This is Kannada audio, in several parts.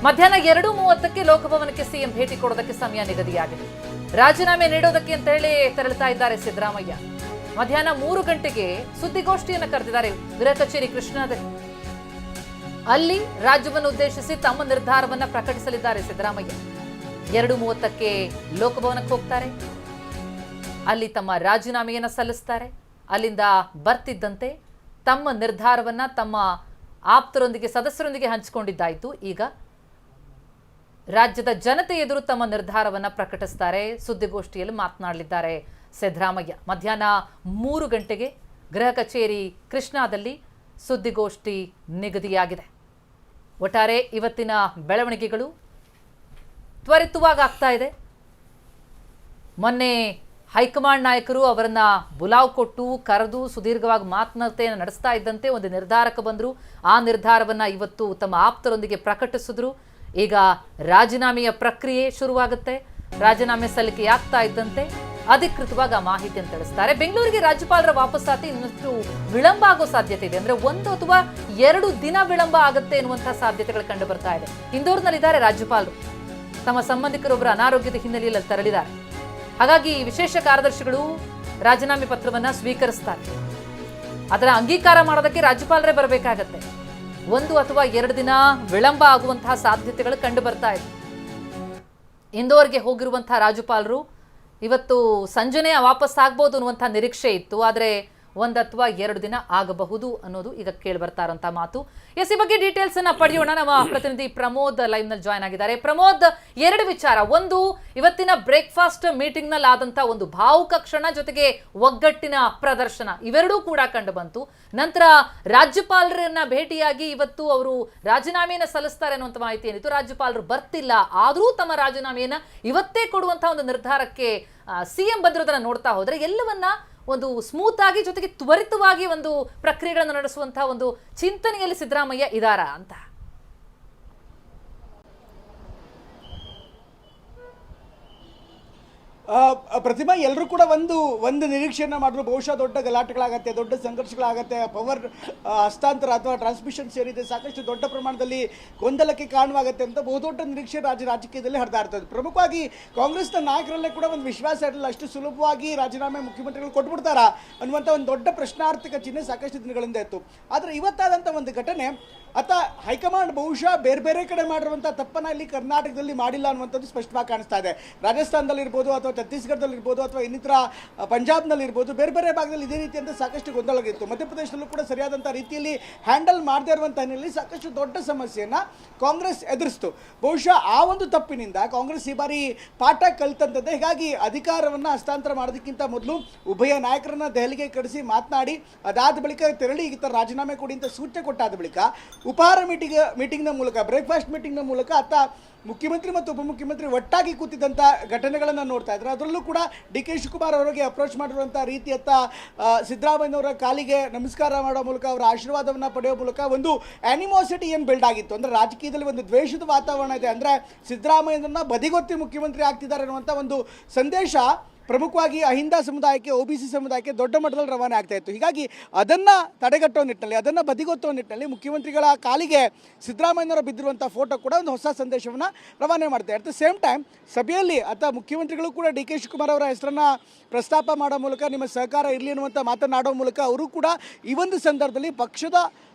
ಮಧ್ಯಾಹ್ನ 2:30ಕ್ಕೆ ಲೋಕಭವನಕ್ಕೆ ಸಿಎಂ ಭೇಟಿ ಕೊಡೋದಕ್ಕೆ ಸಮಯ ನಿಗದಿಯಾಗಿದೆ. ರಾಜೀನಾಮೆ ನೀಡೋದಕ್ಕೆ ಅಂತ ಹೇಳಿ ತೆರಳುತ್ತಾ ಇದ್ದಾರೆ ಸಿದ್ದರಾಮಯ್ಯ. ಮಧ್ಯಾಹ್ನ 3 ಗಂಟೆಗೆ ಸುದ್ದಿಗೋಷ್ಠಿಯನ್ನು ಕರೆದಿದ್ದಾರೆ ಗೃಹ ಕಚೇರಿ ಕೃಷ್ಣಾದಲ್ಲಿ. ಅಲ್ಲಿ ರಾಜ್ಯವನ್ನು ಉದ್ದೇಶಿಸಿ ತಮ್ಮ ನಿರ್ಧಾರವನ್ನ ಪ್ರಕಟಿಸಲಿದ್ದಾರೆ ಸಿದ್ದರಾಮಯ್ಯ. 2:30ಕ್ಕೆ ಲೋಕಭವನಕ್ಕೆ ಹೋಗ್ತಾರೆ. ಅಲ್ಲಿ ತಮ್ಮ ರಾಜೀನಾಮೆಯನ್ನು ಸಲ್ಲಿಸ್ತಾರೆ. ಅಲ್ಲಿಂದ ಬರ್ತಿದ್ದಂತೆ ತಮ್ಮ ನಿರ್ಧಾರವನ್ನ ತಮ್ಮ ಆಪ್ತರೊಂದಿಗೆ ಸದಸ್ಯರೊಂದಿಗೆ ಹಂಚಿಕೊಂಡಿದ್ದಾಯಿತು. ಈಗ ರಾಜ್ಯದ ಜನತೆ ಎದುರು ತಮ್ಮ ನಿರ್ಧಾರವನ್ನ ಪ್ರಕಟಿಸ್ತಾರೆ. ಸುದ್ದಿಗೋಷ್ಠಿಯಲ್ಲಿ ಮಾತನಾಡಲಿದ್ದಾರೆ ಸಿದ್ದರಾಮಯ್ಯ. ಮಧ್ಯಾಹ್ನ 3 ಗಂಟೆಗೆ ಗೃಹ ಕಚೇರಿ ಕೃಷ್ಣಾದಲ್ಲಿ ಸುದ್ದಿಗೋಷ್ಠಿ ನಿಗದಿಯಾಗಿದೆ. ಒಟ್ಟಾರೆ ಇವತ್ತಿನ ಬೆಳವಣಿಗೆಗಳು ತ್ವರಿತವಾಗಿ ಆಗ್ತಾ ಇದೆ. ಮೊನ್ನೆ ಹೈಕಮಾಂಡ್ ನಾಯಕರು ಅವರನ್ನ ಬುಲಾವ್ ಕೊಟ್ಟು ಕರೆದು ಸುದೀರ್ಘವಾಗಿ ಮಾತುಕತೆಯನ್ನು ನಡೆಸ್ತಾ ಇದ್ದಂತೆ ಒಂದು ನಿರ್ಧಾರಕ್ಕೆ ಬಂದರು. ಆ ನಿರ್ಧಾರವನ್ನ ಇವತ್ತು ತಮ್ಮ ಆಪ್ತರೊಂದಿಗೆ ಪ್ರಕಟಿಸಿದ್ರು. ಈಗ ರಾಜೀನಾಮೆಯ ಪ್ರಕ್ರಿಯೆ ಶುರುವಾಗುತ್ತೆ. ರಾಜೀನಾಮೆ ಸಲ್ಲಿಕೆಯಾಗ್ತಾ ಇದ್ದಂತೆ ಅಧಿಕೃತವಾಗಿ ಆ ಮಾಹಿತಿಯನ್ನು ತಿಳಿಸ್ತಾರೆ. ಬೆಂಗಳೂರಿಗೆ ರಾಜ್ಯಪಾಲರ ವಾಪಸ್ಸಾತಿ ಇನ್ನಷ್ಟು ವಿಳಂಬ ಆಗೋ ಸಾಧ್ಯತೆ ಇದೆ. ಅಂದ್ರೆ 1 ಅಥವಾ 2 ದಿನ ವಿಳಂಬ ಆಗುತ್ತೆ ಎನ್ನುವಂತಹ ಸಾಧ್ಯತೆಗಳು ಕಂಡು ಬರ್ತಾ ಇದೆ. ಇಂದೋರ್ನಲ್ಲಿದ್ದಾರೆ ರಾಜ್ಯಪಾಲರು. ತಮ್ಮ ಸಂಬಂಧಿಕರೊಬ್ಬರ ಅನಾರೋಗ್ಯದ ಹಿನ್ನೆಲೆಯಲ್ಲಿ ತೆರಳಿದ್ದಾರೆ. ಹಾಗಾಗಿ ವಿಶೇಷ ಕಾರ್ಯದರ್ಶಿಗಳು ರಾಜೀನಾಮೆ ಪತ್ರವನ್ನ ಸ್ವೀಕರಿಸ್ತಾರೆ. ಅದರ ಅಂಗೀಕಾರ ಮಾಡೋದಕ್ಕೆ ರಾಜ್ಯಪಾಲರೇ ಬರಬೇಕಾಗತ್ತೆ. 1 ಅಥವಾ 2 ದಿನ ವಿಳಂಬ ಆಗುವಂತಹ ಸಾಧ್ಯತೆಗಳು ಕಂಡು ಬರ್ತಾ ಇದೆ. ಇಂದೋರ್ಗೆ ಹೋಗಿರುವಂತಹ ರಾಜ್ಯಪಾಲರು ಇವತ್ತು ಸಂಜೆನೇ ವಾಪಸ್ ಆಗ್ಬೋದು ಅನ್ನುವಂಥ ನಿರೀಕ್ಷೆ ಇತ್ತು. ಆದರೆ 1 ಅಥವಾ 2 ದಿನ ಆಗಬಹುದು ಅನ್ನೋದು ಈಗ ಕೇಳಿ ಬರ್ತಾ ಇರುವಂತಹ ಮಾತು. ಈ ಬಗ್ಗೆ ಡೀಟೇಲ್ಸ್ ಅನ್ನ ಪಡೆಯೋಣ. ನಮ್ಮ ಪ್ರತಿನಿಧಿ ಪ್ರಮೋದ್ ಲೈವ್ ನಲ್ಲಿ ಜಾಯ್ನ್ ಆಗಿದ್ದಾರೆ. ಪ್ರಮೋದ್, 2 ವಿಚಾರ. ಒಂದು, ಇವತ್ತಿನ ಬ್ರೇಕ್ಫಾಸ್ಟ್ ಮೀಟಿಂಗ್ ನಲ್ಲಿ ಆದಂತಹ ಒಂದು ಭಾವುಕ ಕ್ಷಣ, ಜೊತೆಗೆ ಒಗ್ಗಟ್ಟಿನ ಪ್ರದರ್ಶನ, ಇವೆರಡೂ ಕೂಡ ಕಂಡು ಬಂತು. ನಂತರ ರಾಜ್ಯಪಾಲರನ್ನ ಭೇಟಿಯಾಗಿ ಇವತ್ತು ಅವರು ರಾಜೀನಾಮೆಯನ್ನು ಸಲ್ಲಿಸ್ತಾರೆ ಅನ್ನುವಂಥ ಮಾಹಿತಿ ಏನಿತ್ತು. ರಾಜ್ಯಪಾಲರು ಬರ್ತಿಲ್ಲ, ಆದರೂ ತಮ್ಮ ರಾಜೀನಾಮೆಯನ್ನ ಇವತ್ತೇ ಕೊಡುವಂತಹ ಒಂದು ನಿರ್ಧಾರಕ್ಕೆ ಸಿಎಂ ಬಂದಿರೋದನ್ನ ನೋಡ್ತಾ ಹೋದ್ರೆ ಎಲ್ಲವನ್ನ ಒಂದು ಸ್ಮೂತ್ ಆಗಿ ಜೊತೆಗೆ ತ್ವರಿತವಾಗಿ ಒಂದು ಪ್ರಕ್ರಿಯೆಗಳನ್ನು ನಡೆಸುವಂತಹ ಒಂದು ಚಿಂತನೆಯಲ್ಲಿ ಸಿದ್ದರಾಮಯ್ಯ ಇದಾರಾ ಅಂತ? ಪ್ರತಿಮಾ, ಎಲ್ಲರೂ ಕೂಡ ಒಂದು ನಿರೀಕ್ಷೆಯನ್ನು ಮಾಡಿದ್ರು. ಬಹುಶಃ ದೊಡ್ಡ ಗಲಾಟೆಗಳಾಗತ್ತೆ, ದೊಡ್ಡ ಸಂಘರ್ಷಗಳಾಗತ್ತೆ, ಪವರ್ ಹಸ್ತಾಂತರ ಅಥವಾ ಟ್ರಾನ್ಸ್ಮಿಷನ್ ಸೇರಿದೆ, ಸಾಕಷ್ಟು ದೊಡ್ಡ ಪ್ರಮಾಣದಲ್ಲಿ ಗೊಂದಲಕ್ಕೆ ಕಾರಣವಾಗುತ್ತೆ ಅಂತ ಬಹುದೊಡ್ಡ ನಿರೀಕ್ಷೆ ರಾಜಕೀಯದಲ್ಲಿ ಹರಿದಾಡ್ತದೆ. ಪ್ರಮುಖವಾಗಿ ಕಾಂಗ್ರೆಸ್ನ ನಾಯಕರಲ್ಲೇ ಕೂಡ ಒಂದು ವಿಶ್ವಾಸ ಇರಲಿಲ್ಲ, ಅಷ್ಟು ಸುಲಭವಾಗಿ ರಾಜೀನಾಮೆ ಮುಖ್ಯಮಂತ್ರಿಗಳು ಕೊಟ್ಬಿಡ್ತಾರಾ ಅನ್ನುವಂಥ ಒಂದು ದೊಡ್ಡ ಪ್ರಶ್ನಾರ್ಥಕ ಚಿಹ್ನೆ ಸಾಕಷ್ಟು ದಿನಗಳಿಂದ ಇತ್ತು. ಆದರೆ ಇವತ್ತಾದಂಥ ಒಂದು ಘಟನೆ ಅಥವಾ ಹೈಕಮಾಂಡ್ ಬಹುಶಃ ಬೇರೆ ಬೇರೆ ಕಡೆ ಮಾಡಿರುವಂಥ ತಪ್ಪನ್ನ ಇಲ್ಲಿ ಕರ್ನಾಟಕದಲ್ಲಿ ಮಾಡಿಲ್ಲ ಅನ್ನುವಂಥದ್ದು ಸ್ಪಷ್ಟವಾಗಿ ಕಾಣಿಸ್ತಾ ಇದೆ. ರಾಜಸ್ಥಾನದಲ್ಲಿರ್ಬೋದು ಅಥವಾ ಛತ್ತೀಸ್ಗಢದಲ್ಲಿರ್ಬೋದು ಅಥವಾ ಇನ್ನಿತರ ಪಂಜಾಬ್ನಲ್ಲಿರ್ಬೋದು, ಬೇರೆ ಬೇರೆ ಭಾಗದಲ್ಲಿ ಇದೇ ರೀತಿಯಂತ ಸಾಕಷ್ಟು ಗೊಂದಲಗಳಿತ್ತು. ಮಧ್ಯಪ್ರದೇಶದಲ್ಲೂ ಕೂಡ ಸರಿಯಾದಂಥ ರೀತಿಯಲ್ಲಿ ಹ್ಯಾಂಡಲ್ ಮಾಡದೇ ಇರುವಂಥ ಹಿನ್ನೆಲೆಯಲ್ಲಿ ಸಾಕಷ್ಟು ದೊಡ್ಡ ಸಮಸ್ಯೆಯನ್ನು ಕಾಂಗ್ರೆಸ್ ಎದುರಿಸ್ತು. ಬಹುಶಃ ಆ ಒಂದು ತಪ್ಪಿನಿಂದ ಕಾಂಗ್ರೆಸ್ ಈ ಬಾರಿ ಪಾಠ ಕಲಿತಂಥದ್ದೇ. ಹೀಗಾಗಿ ಅಧಿಕಾರವನ್ನು ಹಸ್ತಾಂತರ ಮಾಡೋದಕ್ಕಿಂತ ಮೊದಲು ಉಭಯ ನಾಯಕರನ್ನ ದೆಹಲಿಗೆ ಕರೆಸಿ ಮಾತನಾಡಿ ಅದಾದ ಬಳಿಕ ತೆರಳಿ ಈ ಥರ ರಾಜೀನಾಮೆ ಕೊಡಿ ಅಂತ ಸೂಚನೆ ಕೊಟ್ಟಾದ ಬಳಿಕ ಉಪಹಾರ ಮೀಟಿಂಗ್ನ ಮೂಲಕ, ಬ್ರೇಕ್ಫಾಸ್ಟ್ ಮೀಟಿಂಗ್ನ ಮೂಲಕ ಮುಖ್ಯಮಂತ್ರಿ ಮತ್ತು ಉಪಮುಖ್ಯಮಂತ್ರಿ ಒಟ್ಟಾಗಿ ಕೂತಿದ್ದಂಥ ಘಟನೆಗಳನ್ನು ನೋಡ್ತಾ ಇದ್ದಾರೆ. ಅದರಲ್ಲೂ ಕೂಡ ಡಿ ಕೆ ಶಿವಕುಮಾರ್ ಅವರಿಗೆ ಅಪ್ರೋಚ್ ಮಾಡಿರುವಂಥ ರೀತಿಯತ್ತ ಸಿದ್ದರಾಮಯ್ಯನವರ ಕಾಲಿಗೆ ನಮಸ್ಕಾರ ಮಾಡೋ ಮೂಲಕ ಅವರ ಆಶೀರ್ವಾದವನ್ನು ಪಡೆಯೋ ಮೂಲಕ ಒಂದು ಆ್ಯನಿಮೋಸಿಟಿ ಏನು ಬಿಲ್ಡ್ ಆಗಿತ್ತು. ಅಂದರೆ ರಾಜಕೀಯದಲ್ಲಿ ಒಂದು ದ್ವೇಷದ ವಾತಾವರಣ ಇದೆ. ಅಂದರೆ ಸಿದ್ದರಾಮಯ್ಯನನ್ನು ಬದಿಗೊತ್ತಿ ಮುಖ್ಯಮಂತ್ರಿ ಆಗ್ತಿದ್ದಾರೆ ಅನ್ನುವಂಥ ಒಂದು ಸಂದೇಶ ಪ್ರಮುಖವಾಗಿ ಅಹಿಂದ ಸಮುದಾಯಕ್ಕೆ, OBC ಸಮುದಾಯಕ್ಕೆ ದೊಡ್ಡ ಮಟ್ಟದಲ್ಲಿ ರವಾನೆ ಆಗ್ತಾ ಇತ್ತು. ಹೀಗಾಗಿ ಅದನ್ನು ತಡೆಗಟ್ಟೋ ನಿಟ್ಟಿನಲ್ಲಿ, ಅದನ್ನು ಬದಿಗೊತ್ತೋ ನಿಟ್ಟಿನಲ್ಲಿ ಮುಖ್ಯಮಂತ್ರಿಗಳ ಕಾಲಿಗೆ ಸಿದ್ದರಾಮಯ್ಯನವರು ಬಿದ್ದಿರುವಂಥ ಫೋಟೋ ಕೂಡ ಒಂದು ಹೊಸ ಸಂದೇಶವನ್ನು ರವಾನೆ ಮಾಡ್ತಾರೆ. ಅಟ್ ದ ಸೇಮ್ ಟೈಮ್ ಸಭೆಯಲ್ಲಿ ಅಥವಾ ಮುಖ್ಯಮಂತ್ರಿಗಳು ಕೂಡ ಡಿ ಕೆ ಶಿವಕುಮಾರ್ ಅವರ ಹೆಸರನ್ನು ಪ್ರಸ್ತಾಪ ಮಾಡೋ ಮೂಲಕ ನಿಮ್ಮ ಸಹಕಾರ ಇರಲಿ ಅನ್ನುವಂಥ ಮಾತನಾಡೋ ಮೂಲಕ ಅವರು ಕೂಡ ಈ ಒಂದು ಸಂದರ್ಭದಲ್ಲಿ ಪಕ್ಷದ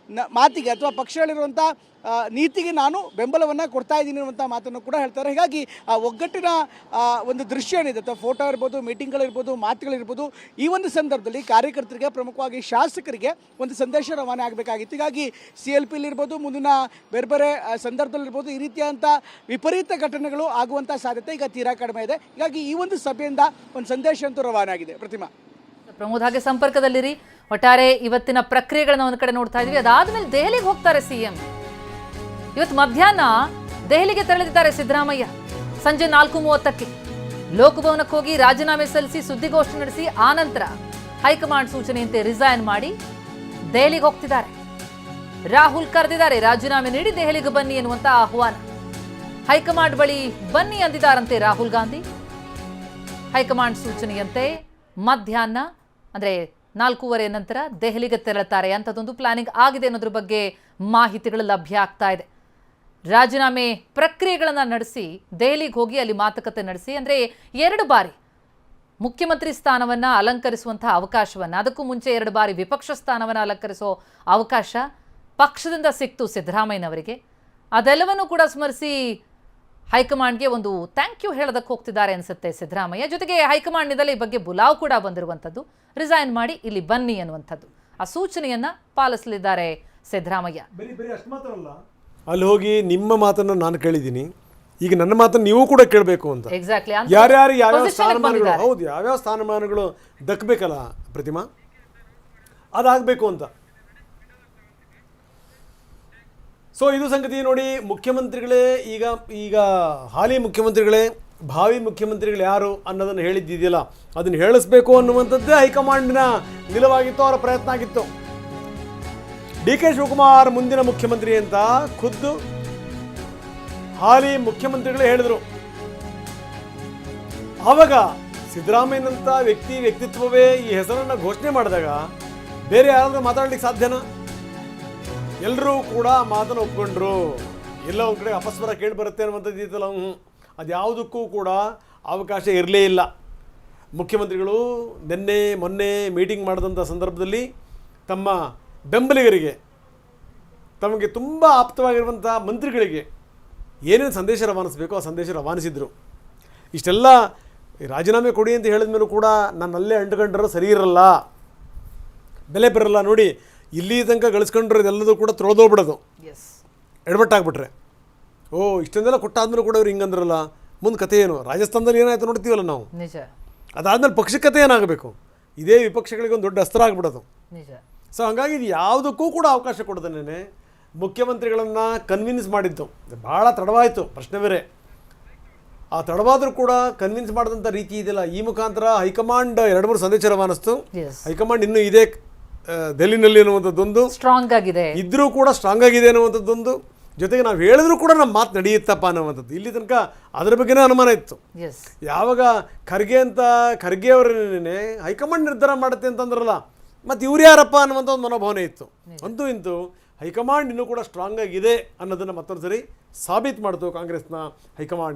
ಮಾತಿಗೆ ಅಥವಾ ಪಕ್ಷ ಹೇಳಿರುವಂಥ ನೀತಿಗೆ ನಾನು ಬೆಂಬಲವನ್ನು ಕೊಡ್ತಾ ಇದ್ದೀನಿ ಅನ್ನುವಂಥ ಮಾತನ್ನು ಕೂಡ ಹೇಳ್ತಾರೆ. ಹೀಗಾಗಿ ಆ ಒಗ್ಗಟ್ಟಿನ ಒಂದು ದೃಶ್ಯ ಏನಿದೆ, ಅಥವಾ ಫೋಟೋ ಇರ್ಬೋದು, ಮೀಟಿಂಗ್ಗಳಿರ್ಬೋದು, ಮಾತುಗಳಿರ್ಬೋದು, ಈ ಒಂದು ಸಂದರ್ಭದಲ್ಲಿ ಕಾರ್ಯಕರ್ತರಿಗೆ, ಪ್ರಮುಖವಾಗಿ ಶಾಸಕರಿಗೆ ಒಂದು ಸಂದೇಶ ರವಾನೆ ಆಗಬೇಕಾಗಿತ್ತು. ಹೀಗಾಗಿ CLPಲಿರ್ಬೋದು, ಮುಂದಿನ ಬೇರೆ ಬೇರೆ ಸಂದರ್ಭದಲ್ಲಿರ್ಬೋದು, ಈ ರೀತಿಯಾದಂಥ ವಿಪರೀತ ಘಟನೆಗಳು ಆಗುವಂಥ ಸಾಧ್ಯತೆ ಈಗ ತೀರಾ ಕಡಿಮೆ ಇದೆ. ಹೀಗಾಗಿ ಈ ಒಂದು ಸಭೆಯಿಂದ ಒಂದು ಸಂದೇಶ ಅಂತೂ ರವಾನೆ ಆಗಿದೆ. ಪ್ರತಿಮಾ, ಪ್ರಮೋದ್ ಹಾಗೆ ಸಂಪರ್ಕದಲ್ಲಿರಿ. ಒಟ್ಟಾರೆ ಇವತ್ತಿನ ಪ್ರಕ್ರಿಯೆಗಳನ್ನ ಒಂದು ಕಡೆ ನೋಡ್ತಾ ಇದ್ವಿ. ಅದಾದ್ಮೇಲೆ ದೆಹಲಿಗೆ ಹೋಗ್ತಾರೆ ಸಿಎಂ. ಇವತ್ತು ಮಧ್ಯಾಹ್ನ ದೆಹಲಿಗೆ ತೆರಳಿದ್ದಾರೆ ಸಿದ್ದರಾಮಯ್ಯ. ಸಂಜೆ 4:30ಕ್ಕೆ ಲೋಕಭವನಕ್ಕೆ ಹೋಗಿ ರಾಜೀನಾಮೆ ಸಲ್ಲಿಸಿ ಸುದ್ದಿಗೋಷ್ಠಿ ನಡೆಸಿ ಆನಂತರ ಹೈಕಮಾಂಡ್ ಸೂಚನೆಯಂತೆ ರಿಸೈನ್ ಮಾಡಿ ದೆಹಲಿಗೆ ಹೋಗ್ತಿದ್ದಾರೆ. ರಾಹುಲ್ ಕರೆದಿದ್ದಾರೆ, ರಾಜೀನಾಮೆ ನೀಡಿ ದೆಹಲಿಗೆ ಬನ್ನಿ ಎನ್ನುವಂತ ಆಹ್ವಾನ. ಹೈಕಮಾಂಡ್ ಬಳಿ ಬನ್ನಿ ಅಂದಿದ್ದಾರಂತೆ ರಾಹುಲ್ ಗಾಂಧಿ. ಹೈಕಮಾಂಡ್ ಸೂಚನೆಯಂತೆ ಮಧ್ಯಾಹ್ನ ಅಂದ್ರೆ 4:15 ನಂತರ ದೆಹಲಿಗೆ ತೆರಳುತ್ತಾರೆ. ಅಂಥದ್ದೊಂದು ಪ್ಲಾನಿಂಗ್ ಆಗಿದೆ ಅನ್ನೋದ್ರ ಬಗ್ಗೆ ಮಾಹಿತಿಗಳು ಲಭ್ಯ ಆಗ್ತಾ ಇದೆ. ರಾಜೀನಾಮೆ ಪ್ರಕ್ರಿಯೆಗಳನ್ನು ನಡೆಸಿ ದೆಹಲಿಗೆ ಹೋಗಿ ಅಲ್ಲಿ ಮಾತುಕತೆ ನಡೆಸಿ, ಅಂದರೆ 2 ಬಾರಿ ಮುಖ್ಯಮಂತ್ರಿ ಸ್ಥಾನವನ್ನು ಅಲಂಕರಿಸುವಂತಹ ಅವಕಾಶವನ್ನು, ಅದಕ್ಕೂ ಮುಂಚೆ 2 ಬಾರಿ ವಿಪಕ್ಷ ಸ್ಥಾನವನ್ನು ಅಲಂಕರಿಸೋ ಅವಕಾಶ ಪಕ್ಷದಿಂದ ಸಿಕ್ತು ಸಿದ್ದರಾಮಯ್ಯನವರಿಗೆ. ಅದೆಲ್ಲವನ್ನೂ ಕೂಡ ಸ್ಮರಿಸಿ ಹೈಕಮಾಂಡ್ಗೆ ಒಂದು ಥ್ಯಾಂಕ್ ಯು ಹೇಳೋದಕ್ಕೆ ಹೋಗ್ತಿದ್ದಾರೆ ಅನಿಸುತ್ತೆ ಸಿದ್ದರಾಮಯ್ಯ. ಜೊತೆಗೆ ಹೈಕಮಾಂಡ್ನಿಂದಲೇ ಈ ಬಗ್ಗೆ ಬುಲಾವ್ ಕೂಡ ಬಂದಿರುವಂಥದ್ದು, ರಿಸೈನ್ ಮಾಡಿ ಇಲ್ಲಿ ಬನ್ನಿ ಅನ್ನುವಂಥದ್ದು. ಆ ಸೂಚನೆಯನ್ನು ಪಾಲಿಸಲಿದ್ದಾರೆ ಸಿದ್ದರಾಮಯ್ಯ. ಬರೀ ಅಷ್ಟು ಮಾತ್ರ ಅಲ್ಲ, ಅಲ್ಲಿ ಹೋಗಿ ನಿಮ್ಮ ಮಾತನ್ನು ನಾನು ಕೇಳಿದ್ದೀನಿ, ಈಗ ನನ್ನ ಮಾತನ್ನು ನೀವು ಕೂಡ ಕೇಳಬೇಕು ಅಂತ. ಎಕ್ಸಾಕ್ಟ್ಲಿ, ಯಾರ್ಯಾರು ಯಾವ್ಯಾವ ಸ್ಥಾನಮಾನಗಳು, ಹೌದು, ಯಾವ್ಯಾವ ಸ್ಥಾನಮಾನಗಳು ದಕ್ಕಬೇಕಲ್ಲ ಪ್ರತಿಮಾ, ಅದಾಗಬೇಕು ಅಂತ. ಸೊ ಇದು ಸಂಗತಿ ನೋಡಿ. ಮುಖ್ಯಮಂತ್ರಿಗಳೇ ಈಗ ಹಾಲಿ ಮುಖ್ಯಮಂತ್ರಿಗಳೇ ಭಾವಿ ಮುಖ್ಯಮಂತ್ರಿಗಳು ಯಾರು ಅನ್ನೋದನ್ನು ಹೇಳಿದ್ದಿದೆಯಲ್ಲ, ಅದನ್ನು ಹೇಳಿಸ್ಬೇಕು ಅನ್ನುವಂಥದ್ದೇ ಹೈಕಮಾಂಡಿನ ನಿಲುವಾಗಿತ್ತು, ಅವರ ಪ್ರಯತ್ನ ಆಗಿತ್ತು. ಡಿ ಕೆ ಶಿವಕುಮಾರ್ ಮುಂದಿನ ಮುಖ್ಯಮಂತ್ರಿ ಅಂತ ಖುದ್ದು ಹಾಲಿ ಮುಖ್ಯಮಂತ್ರಿಗಳೇ ಹೇಳಿದರು. ಆವಾಗ ಸಿದ್ದರಾಮಯ್ಯನಂತ ವ್ಯಕ್ತಿತ್ವವೇ ಈ ಹೆಸರನ್ನು ಘೋಷಣೆ ಮಾಡಿದಾಗ ಬೇರೆ ಯಾರಾದ್ರೂ ಮಾತಾಡ್ಲಿಕ್ಕೆ ಸಾಧ್ಯನಾ? ಎಲ್ಲರೂ ಕೂಡ ಮಾತನ್ನು ಒಪ್ಕೊಂಡ್ರು. ಎಲ್ಲ ಒಂದು ಕಡೆ ಅಪಸ್ವರ ಕೇಳಿ ಬರುತ್ತೆ ಅನ್ನುವಂಥದ್ದು ಇತ್ತಲ್ಲ, ಅದ್ಯಾವುದಕ್ಕೂ ಕೂಡ ಅವಕಾಶ ಇರಲೇ ಇಲ್ಲ. ಮುಖ್ಯಮಂತ್ರಿಗಳು ಮೊನ್ನೆ ಮೀಟಿಂಗ್ ಮಾಡಿದಂಥ ಸಂದರ್ಭದಲ್ಲಿ ತಮ್ಮ ಬೆಂಬಲಿಗರಿಗೆ, ತಮಗೆ ತುಂಬ ಆಪ್ತವಾಗಿರುವಂಥ ಮಂತ್ರಿಗಳಿಗೆ ಏನೇನು ಸಂದೇಶ ರವಾನಿಸಬೇಕು ಆ ಸಂದೇಶ ರವಾನಿಸಿದರು. ಇಷ್ಟೆಲ್ಲ ರಾಜೀನಾಮೆ ಕೊಡಿ ಅಂತ ಹೇಳಿದ ಮೇಲೂ ಕೂಡ ನನ್ನಲ್ಲೇ ಅಂಟುಕೊಂಡ್ರೆ ಸರಿ ಇರಲ್ಲ, ಬೆಲೆ ಬರಲ್ಲ. ನೋಡಿ, ಇಲ್ಲಿ ತನಕ ಗಳಿಸ್ಕೊಂಡಿರೋದೆಲ್ಲದೂ ಕೂಡ ತೊಳೆದೋಗ್ಬಿಡೋದು, ಎಡವಟ್ಟಾಗ್ಬಿಟ್ರೆ. ಇಷ್ಟೊಂದೆಲ್ಲ ಕೊಟ್ಟಾದ್ಮೇಲೆ ಕೂಡ ಇವ್ರು ಹಿಂಗಂದ್ರಲ್ಲ, ಮುಂದೆ ಕತೆ ಏನು? ರಾಜಸ್ಥಾನದಲ್ಲಿ ಏನಾಯ್ತು ನೋಡ್ತೀವಲ್ಲ ನಾವು. ನಿಜ. ಅದಾದ್ಮೇಲೆ ಪಕ್ಷಕತೆ ಏನಾಗಬೇಕು? ಇದೇ ವಿಪಕ್ಷಗಳಿಗೆ ಒಂದು ದೊಡ್ಡ ಅಸ್ತ್ರ ಆಗ್ಬಿಡೋದು. ನಿಜ. ಸೊ ಹಾಗಾಗಿ ಇದು ಯಾವುದಕ್ಕೂ ಕೂಡ ಅವಕಾಶ ಕೊಡ್ತಾನೆ ಮುಖ್ಯಮಂತ್ರಿಗಳನ್ನು ಕನ್ವಿನ್ಸ್ ಮಾಡಿದ್ದು ಭಾಳ ತಡವಾಯಿತು, ಪ್ರಶ್ನೆ ಬೇರೆ. ಆ ತಡವಾದರೂ ಕೂಡ ಕನ್ವಿನ್ಸ್ ಮಾಡಿದಂಥ ರೀತಿ ಇದೆಯಲ್ಲ, ಈ ಮುಖಾಂತರ ಹೈಕಮಾಂಡ್ 2-3 ಸಂದೇಶ ರವಾನಿಸ್ತು. ಹೈಕಮಾಂಡ್ ಇನ್ನೂ ಇದೆ ದೆಹಲಿನಲ್ಲಿ ಅನ್ನುವಂಥದ್ದೊಂದು ಸ್ಟ್ರಾಂಗ್ ಆಗಿದೆ, ಇದ್ರೂ ಕೂಡ ಸ್ಟ್ರಾಂಗ್ ಆಗಿದೆ ಅನ್ನುವಂಥದ್ದೊಂದು, ಜೊತೆಗೆ ನಾವು ಹೇಳಿದ್ರೂ ಕೂಡ ನಮ್ಮ ಮಾತು ನಡೆಯುತ್ತಪ್ಪ ಅನ್ನುವಂಥದ್ದು. ಇಲ್ಲಿ ತನಕ ಅದರ ಬಗ್ಗೆನೇ ಅನುಮಾನ ಇತ್ತು. ಯಾವಾಗ ಖರ್ಗೆ ಅವರನ್ನೇ ಹೈಕಮಾಂಡ್ ನಿರ್ಧಾರ ಮಾಡುತ್ತೆ ಅಂತಂದ್ರಲ್ಲ, ಮತ್ತು ಇವ್ರು ಯಾರಪ್ಪ ಅನ್ನುವಂಥ ಒಂದು ಮನೋಭಾವನೆ ಇತ್ತು. ಅಂತೂ ಇಂತೂ ಹೈಕಮಾಂಡ್ ಇನ್ನೂ ಕೂಡ ಸ್ಟ್ರಾಂಗ್ ಆಗಿದೆ ಅನ್ನೋದನ್ನು ಮತ್ತೊಂದು ಸರಿ ಸಾಬೀತು ಮಾಡ್ತು ಕಾಂಗ್ರೆಸ್ನ ಹೈಕಮಾಂಡ್.